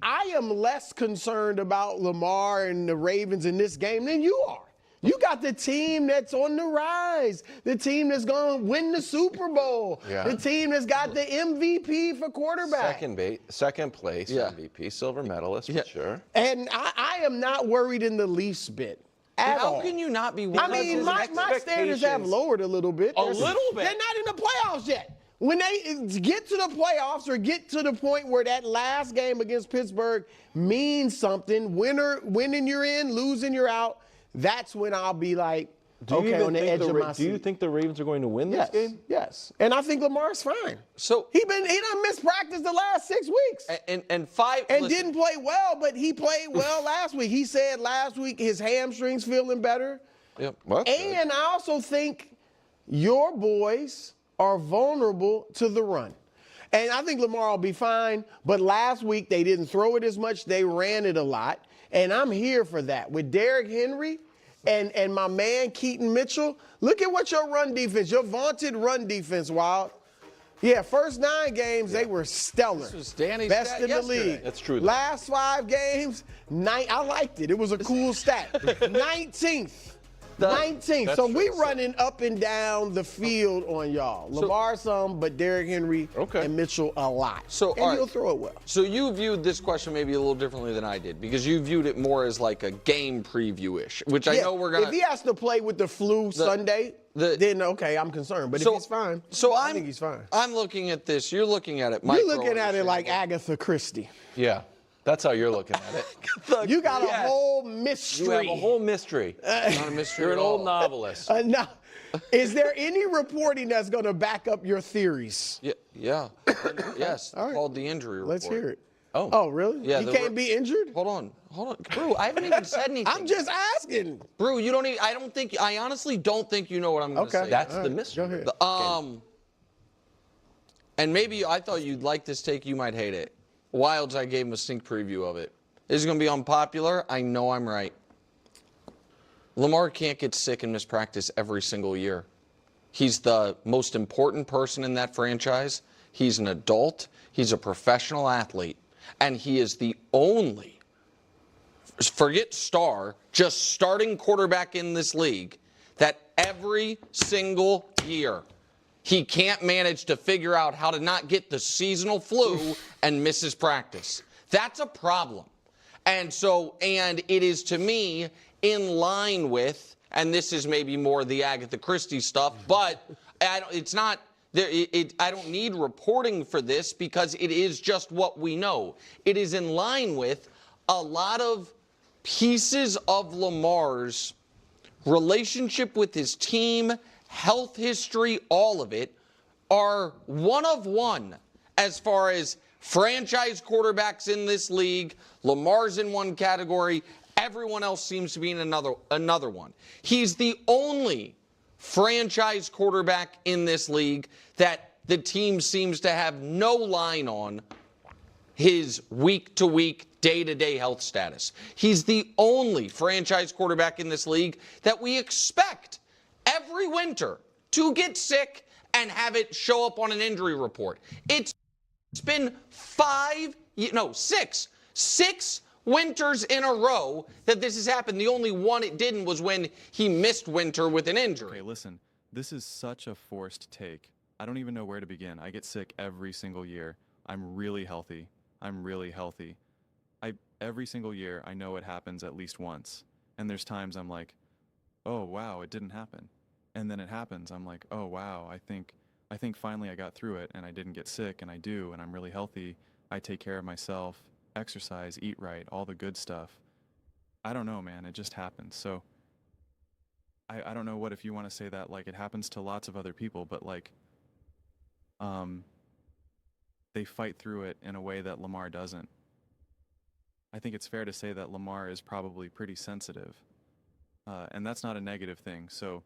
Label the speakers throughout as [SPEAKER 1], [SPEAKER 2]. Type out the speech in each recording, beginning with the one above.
[SPEAKER 1] I am less concerned about Lamar and the Ravens in this game than you are. You got the team that's on the rise, the team that's going to win the Super Bowl, the team that's got the MVP for quarterback.
[SPEAKER 2] Second place MVP, silver medalist for sure.
[SPEAKER 1] And I am not worried in the least bit.
[SPEAKER 3] How can you not be worried?
[SPEAKER 1] I mean, my standards have lowered a little bit.
[SPEAKER 3] A little bit?
[SPEAKER 1] They're not in the playoffs yet. When they get to the playoffs or get to the point where that last game against Pittsburgh means something, winning you're in, losing you're out, that's when I'll be like, okay, on the edge of my seat.
[SPEAKER 2] Do you think the Ravens are going to win this game?
[SPEAKER 1] Yes. And I think Lamar's fine.
[SPEAKER 3] So
[SPEAKER 1] he done missed practice the last 6 weeks.
[SPEAKER 3] And
[SPEAKER 1] didn't play well, but he played well last week. He said last week his hamstrings feeling better.
[SPEAKER 3] Yep.
[SPEAKER 1] And I also think your boys are vulnerable to the run. And I think Lamar will be fine, but last week they didn't throw it as much. They ran it a lot. And I'm here for that. With Derrick Henry and my man Keaton Mitchell, look at what your run defense, your vaunted run defense, Wild. Yeah, first 9 games, they were stellar.
[SPEAKER 3] This was Danny's
[SPEAKER 1] best
[SPEAKER 3] stat
[SPEAKER 1] in the
[SPEAKER 3] yesterday.
[SPEAKER 1] league.
[SPEAKER 2] That's true.
[SPEAKER 1] Last 5 games, I liked it. It was a cool stat. 19th. 19th. So we running up and down the field on y'all. Lamar some, but Derrick Henry and Mitchell a lot. And he'll throw it well.
[SPEAKER 3] So you viewed this question maybe a little differently than I did, because you viewed it more as like a game preview-ish, which I know we're going to.
[SPEAKER 1] If he has to play with the flu Sunday, then okay, I'm concerned. But if he's fine, I think he's fine.
[SPEAKER 3] I'm looking at this. You're looking at it.
[SPEAKER 1] You're looking at it like Agatha Christie.
[SPEAKER 2] Yeah. That's how you're looking at it.
[SPEAKER 1] You got a whole mystery.
[SPEAKER 2] You have a whole mystery.
[SPEAKER 3] Not a mystery.
[SPEAKER 2] You're an old novelist.
[SPEAKER 1] Now, is there any reporting that's going to back up your theories?
[SPEAKER 3] Yeah. Yes. Called the injury report.
[SPEAKER 1] Let's hear it.
[SPEAKER 3] Oh,
[SPEAKER 1] really?
[SPEAKER 3] Yeah.
[SPEAKER 1] He can't be injured?
[SPEAKER 3] Hold on. Brew, I haven't even said anything.
[SPEAKER 1] I'm just asking.
[SPEAKER 3] Brew, you don't even, I honestly don't think you know what I'm going to say.
[SPEAKER 2] That's the mystery.
[SPEAKER 1] Go ahead.
[SPEAKER 3] And maybe I thought you'd like this take, you might hate it. Wilds, I gave him a sneak preview of it. This is going to be unpopular. I know I'm right. Lamar can't get sick and miss practice every single year. He's the most important person in that franchise. He's an adult. He's a professional athlete. And he is the only, forget star, just starting quarterback in this league that every single year he can't manage to figure out how to not get the seasonal flu and miss his practice. That's a problem. And it is, to me, in line with, and this is maybe more the Agatha Christie stuff, but it's not, I don't need reporting for this because it is just what we know. It is in line with a lot of pieces of Lamar's relationship with his team, health history, all of it, are one of one as far as franchise quarterbacks in this league. Lamar's in one category. Everyone else seems to be in another one. He's the only franchise quarterback in this league that the team seems to have no line on his week-to-week, day-to-day health status. He's the only franchise quarterback in this league that we expect every winter to get sick and have it show up on an injury report. It's been six winters in a row that this has happened. The only one it didn't was when he missed winter with an injury.
[SPEAKER 4] Okay, listen, this is such a forced take. I don't even know where to begin. I get sick every single year. I'm really healthy. Every single year, I know it happens at least once. And there's times I'm like, oh, wow, it didn't happen. And then it happens. I'm like, oh, wow, I think finally I got through it and I didn't get sick, and I do, and I'm really healthy. I take care of myself, exercise, eat right, all the good stuff. I don't know, man. It just happens. So I don't know what if you want to say that, like, it happens to lots of other people, but, like, they fight through it in a way that Lamar doesn't. I think it's fair to say that Lamar is probably pretty sensitive, and that's not a negative thing. So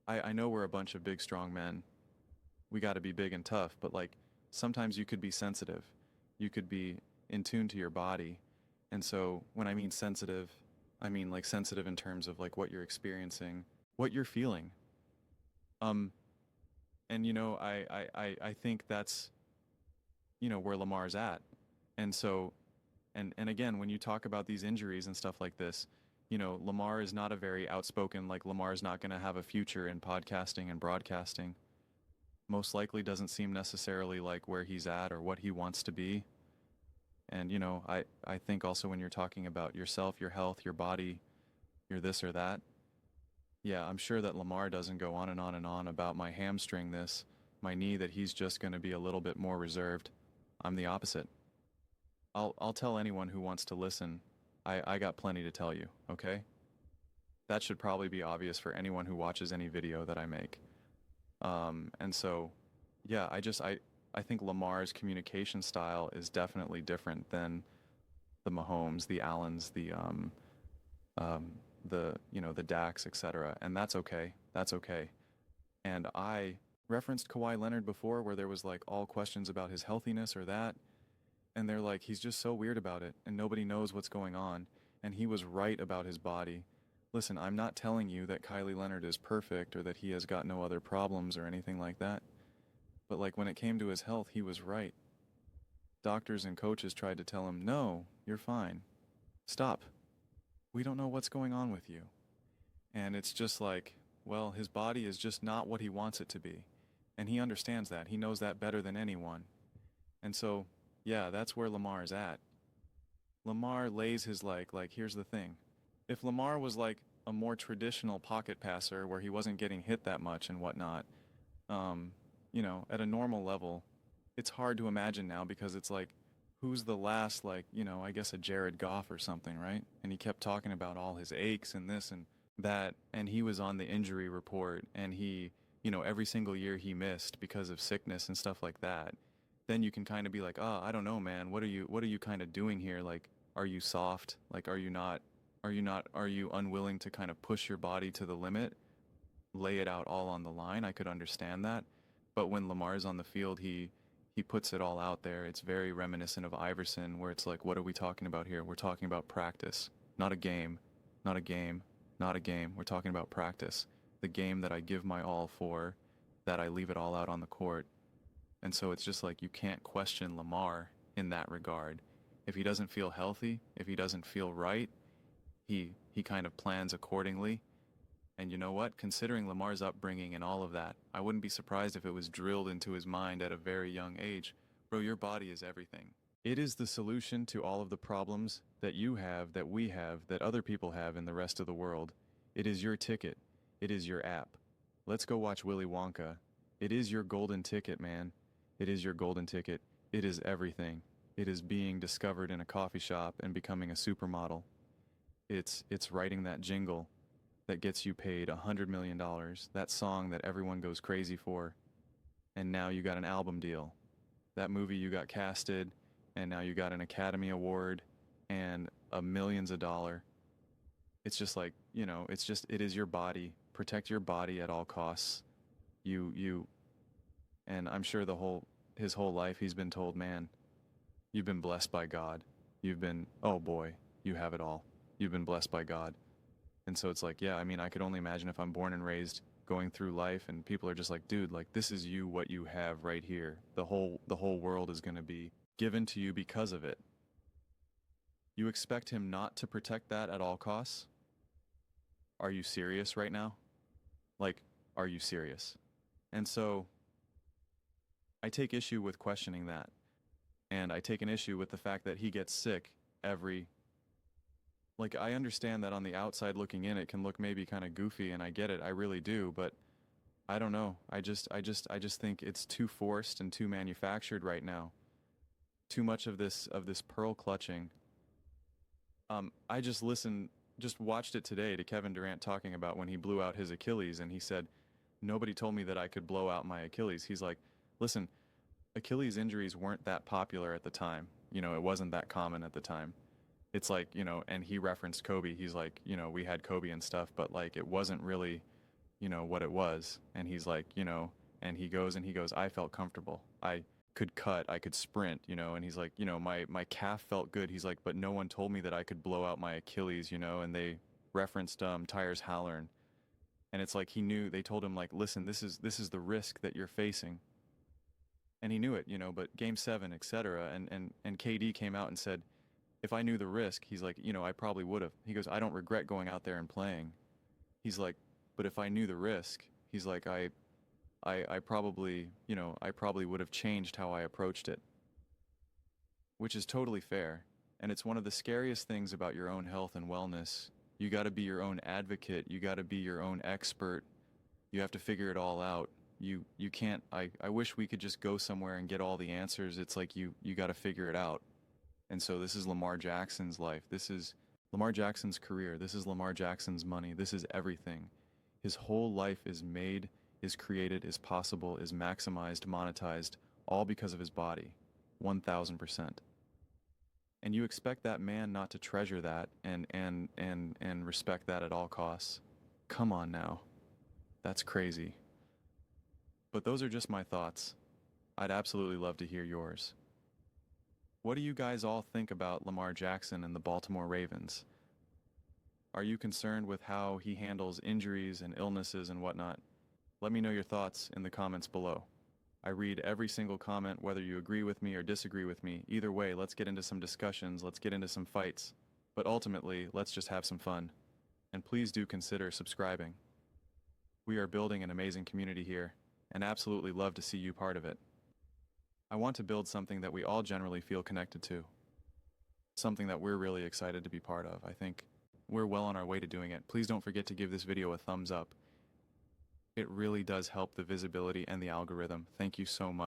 [SPEAKER 4] I know we're a bunch of big, strong men. We got to be big and tough, but, like, sometimes you could be sensitive. You could be in tune to your body. And so when I mean sensitive, I mean, like, sensitive in terms of, like, what you're experiencing, what you're feeling. And, you know, I think that's, you know, where Lamar's at. And so And again, when you talk about these injuries and stuff like this, you know, Lamar is not a very outspoken, like Lamar is not going to have a future in podcasting and broadcasting. Most likely doesn't seem necessarily like where he's at or what he wants to be. And, you know, I think also when you're talking about yourself, your health, your body, your this or that, yeah, I'm sure that Lamar doesn't go on and on and on about my hamstring this, my knee, that he's just going to be a little bit more reserved. I'm the opposite. I'll tell anyone who wants to listen, I got plenty to tell you, okay? That should probably be obvious for anyone who watches any video that I make. And so, yeah, I think Lamar's communication style is definitely different than the Mahomes, the Allens, the Dax, etc. And that's okay. That's okay. And I referenced Kawhi Leonard before, where there was like all questions about his healthiness or that. And they're like, he's just so weird about it and nobody knows what's going on. And he was right about his body. Listen, I'm not telling you that Kylie Leonard is perfect or that he has got no other problems or anything like that. But like when it came to his health, he was right. Doctors and coaches tried to tell him, no, you're fine. Stop. We don't know what's going on with you. And it's just like, well, his body is just not what he wants it to be. And he understands that. He knows that better than anyone. And so, yeah, that's where Lamar is at. Lamar lays his like here's the thing. If Lamar was like a more traditional pocket passer where he wasn't getting hit that much and whatnot, you know, at a normal level, it's hard to imagine now because it's like, who's the last, like, you know, I guess a Jared Goff or something, right? And he kept talking about all his aches and this and that, and he was on the injury report, and he, you know, every single year he missed because of sickness and stuff like that. Then you can kind of be like, oh, I don't know, man, what are you kind of doing here? Like, are you soft? Like, are you unwilling to kind of push your body to the limit, lay it out all on the line? I could understand that. But when Lamar's on the field, he puts it all out there. It's very reminiscent of Iverson, where it's like, what are we talking about here? We're talking about practice, not a game, not a game, not a game. We're talking about practice, the game that I give my all for, that I leave it all out on the court. And so it's just like, you can't question Lamar in that regard. If he doesn't feel healthy, if he doesn't feel right, he kind of plans accordingly. And you know what? Considering Lamar's upbringing and all of that, I wouldn't be surprised if it was drilled into his mind at a very young age. Bro, your body is everything. It is the solution to all of the problems that you have, that we have, that other people have in the rest of the world. It is your ticket. It is your app. Let's go watch Willy Wonka. It is your golden ticket, man. It is your golden ticket. It is everything. It is being discovered in a coffee shop and becoming a supermodel. It's writing that jingle that gets you paid $100 million, that song that everyone goes crazy for, and now you got an album deal. That movie you got casted, and now you got an Academy Award and millions of dollars. It's just like, you know, it is your body. Protect your body at all costs. And I'm sure his whole life he's been told, man, you've been blessed by God. Oh boy, you have it all. You've been blessed by God. And so it's like, yeah, I mean, I could only imagine if I'm born and raised going through life and people are just like, dude, like, this is you, what you have right here. The whole world is going to be given to you because of it. You expect him not to protect that at all costs? Are you serious right now? Like, are you serious? And so I take issue with questioning that. And I take an issue with the fact that he gets sick like, I understand that on the outside looking in, it can look maybe kind of goofy, and I get it, I really do, but I don't know. I just think it's too forced and too manufactured right now. Too much of this pearl clutching. I just watched it today to Kevin Durant talking about when he blew out his Achilles, and he said, nobody told me that I could blow out my Achilles. He's like, listen, Achilles injuries weren't that popular at the time. You know, it wasn't that common at the time. It's like, you know, and he referenced Kobe. He's like, you know, we had Kobe and stuff, but like, it wasn't really, you know, what it was. And he's like, you know, and he goes, I felt comfortable. I could cut, I could sprint, you know, and he's like, you know, my calf felt good. He's like, but no one told me that I could blow out my Achilles, you know, and they referenced Tyrese Hallern. And it's like, he knew, they told him like, listen, this is the risk that you're facing. And he knew it, you know, but Game 7, etc. And KD came out and said, if I knew the risk, he's like, you know, I probably would have. He goes, I don't regret going out there and playing. He's like, but if I knew the risk, he's like, I probably, you know, I probably would have changed how I approached it. Which is totally fair. And it's one of the scariest things about your own health and wellness. You got to be your own advocate. You got to be your own expert. You have to figure it all out. You can't, I wish we could just go somewhere and get all the answers. It's like you got to figure it out. And so this is Lamar Jackson's life. This is Lamar Jackson's career. This is Lamar Jackson's money. This is everything. His whole life is made, is created, is possible, is maximized, monetized, all because of his body. 1,000%. And you expect that man not to treasure that and respect that at all costs. Come on now. That's crazy. But those are just my thoughts. I'd absolutely love to hear yours. What do you guys all think about Lamar Jackson and the Baltimore Ravens? Are you concerned with how he handles injuries and illnesses and whatnot? Let me know your thoughts in the comments below. I read every single comment, whether you agree with me or disagree with me. Either way, let's get into some discussions, let's get into some fights. But ultimately, let's just have some fun. And please do consider subscribing. We are building an amazing community here, and absolutely love to see you part of it. I want to build something that we all generally feel connected to. Something that we're really excited to be part of. I think we're well on our way to doing it. Please don't forget to give this video a thumbs up. It really does help the visibility and the algorithm. Thank you so much.